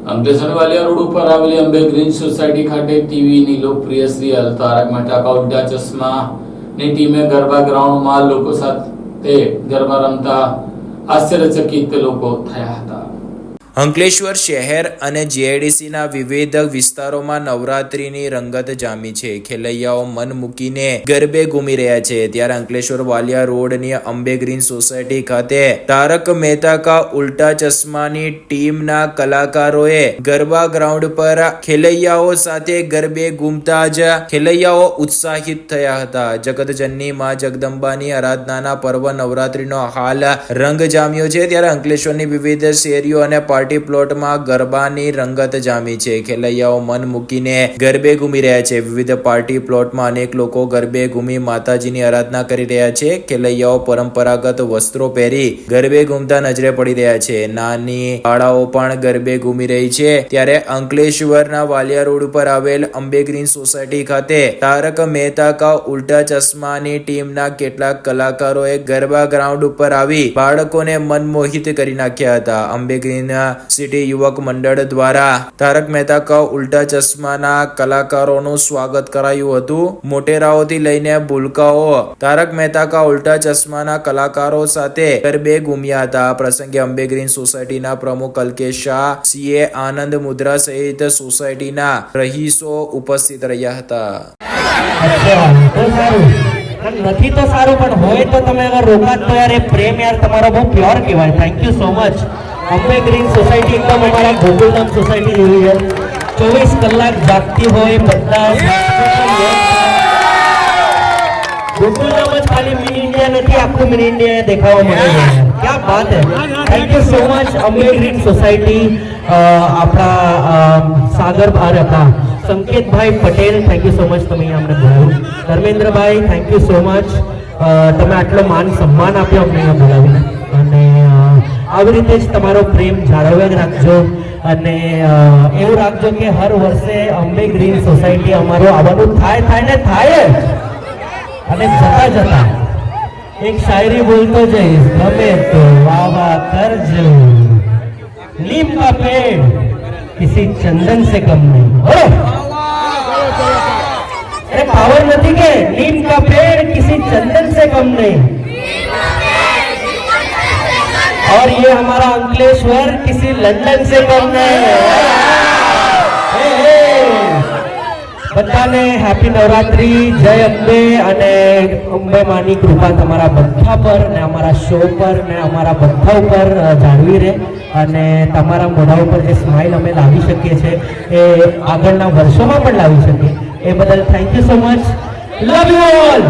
Ankleshwar Valia road ઉપર આવેલી Ambe green society ખાતે ટીવીની લોકપ્રિય સિરિયલ તારક મહેતા કા ઉલ્ટા ચશ્માની ટીમે ગરબા ગ્રાઉન્ડમાં લોકો સાથે ગરબા રમતા આશ્ચર્યચકિત લોકો થયા હતા। અંકલેશ્વર શહેર અને જીઆઈડીસીના વિવિધ વિસ્તારોમાં નવરાત્રીની રંગત જામી છે। ખેલૈયાઓ મન મૂકીને ગરબે ઘૂમી રહ્યા છે। ત્યારે અંકલેશ્વર વાલિયા રોડની અંબે ગ્રીન સોસાયટી ખાતે તારક મહેતા કા ઉલ્ટા ચશ્માની ટીમના કલાકારોએ ગરબા ગ્રાઉન્ડ પર ખેલૈયાઓ સાથે ગરબે ઘૂમતા જ ખેલૈયાઓ ઉત્સાહિત થયા હતા। જગતજનની માં જગદંબાની આરાધનાના પર્વ નવરાત્રીનો હાલ રંગ જામ્યો છે। ત્યારે અંકલેશ્વરની વિવિધ શેરીઓ અને પાર્ટી પ્લોટમાં ગરબાની રંગત જામી છે। ખેલૈયાઓ મન મૂકીને ગરબે ઘૂમી રહ્યા છે। વિવિધ પાર્ટી પ્લોટમાં અનેક લોકો ગરબે ઘૂમી માતાજીની આરાધના કરી રહ્યા છે। ખેલૈયાઓ પરંપરાગત વસ્ત્રો પહેરી ગરબે ઘૂમતા નજરે પડી રહ્યા છે। નાની બાળાઓ પણ ગરબે ઘૂમી રહી છે। ત્યારે અંકલેશ્વરના વાલિયા રોડ ઉપર આવેલ અંબે ગ્રીન સોસાયટી ખાતે તારક મહેતા કા ઉલ્ટા ચશ્માની ટીમના કેટલાક કલાકારોએ ગરબા ગ્રાઉન્ડ ઉપર આવી બાળકોને મનમોહિત કરી નાખ્યા હતા। અંબે ગ્રીન સિટી યુવક મંડળ દ્વારા તારક મહેતા કા ઉલ્ટા ચશ્માના કલાકારોનું સ્વાગત કરાયું હતું। મોટેરાઓથી લઈને ભૂલકાઓ તારક મહેતા કા ઉલ્ટા ચશ્માના કલાકારો સાથે ગરબે ઘૂમ્યા હતા। આ પ્રસંગે અંબે ગ્રીન સોસાયટીના પ્રમુખ અલ્કેશ શાહ, સીએ આનંદ મુદ્રા સહિત સોસાયટીના રહીશો ઉપસ્થિત રહ્યા હતા। નથી તો સારું પણ હોય તો તમે અગર રોકાત તો યાર એ પ્રેમ યાર તમારો બહુ પ્યોર કહેવાય। Thank you so much. Ambe green society એકદમ અમારા ગોકુલધામ સોસાયટી જેવી છે। 24 કલાક જાગતી હોય બધા। ગોકુલધામ જ ખાલી મિની ઇન્ડિયા નથી, આખું મિની ઇન્ડિયા દેખાવા મળે છે। ક્યાં બાત હે। Thank you so much Ambe green society. આપણા સાગર હતા સંકેતભાઈ Patel, thank you so much, તમે અહીંયા અમને બોલાવ્યું। ધર્મેન્દ્રભાઈ, થેન્ક યુ સો મચ, તમે આટલો માન સન્માન આપ્યો અમને અહીંયા બોલાવીને। અને આવી રીતે જ તમારો પ્રેમ જાળવે રાખજો અને એવું રાખજો કે હર વર્ષે અંબે ગ્રીન સોસાયટી અમારું આવવાનું થાય ને થાય જ। અને જતા જતા એક શાયરી બોલતો જઈશ, ગમે તો વાવા કરજો, नीम का पेड़ किसी चंदन से कम नहीं। अरे पावर नहीं के नीम का पेड़ किसी चंदन से कम नहीं। और ये हमारा अंकलेश्वर किसी लंदन से कम नहीं। બધાને હેપી નવરાત્રી, જય અંબે। અને અંબે માની કૃપા તમારા બધા પર ને અમારા શો પર ને અમારા બધા ઉપર જાળવી રહે અને તમારા મોઢા ઉપર જે સ્માઇલ અમે લાવી શકીએ છીએ એ આગળના વર્ષોમાં પણ લાવી શકીએ। એ બદલ thank you so much, love you all.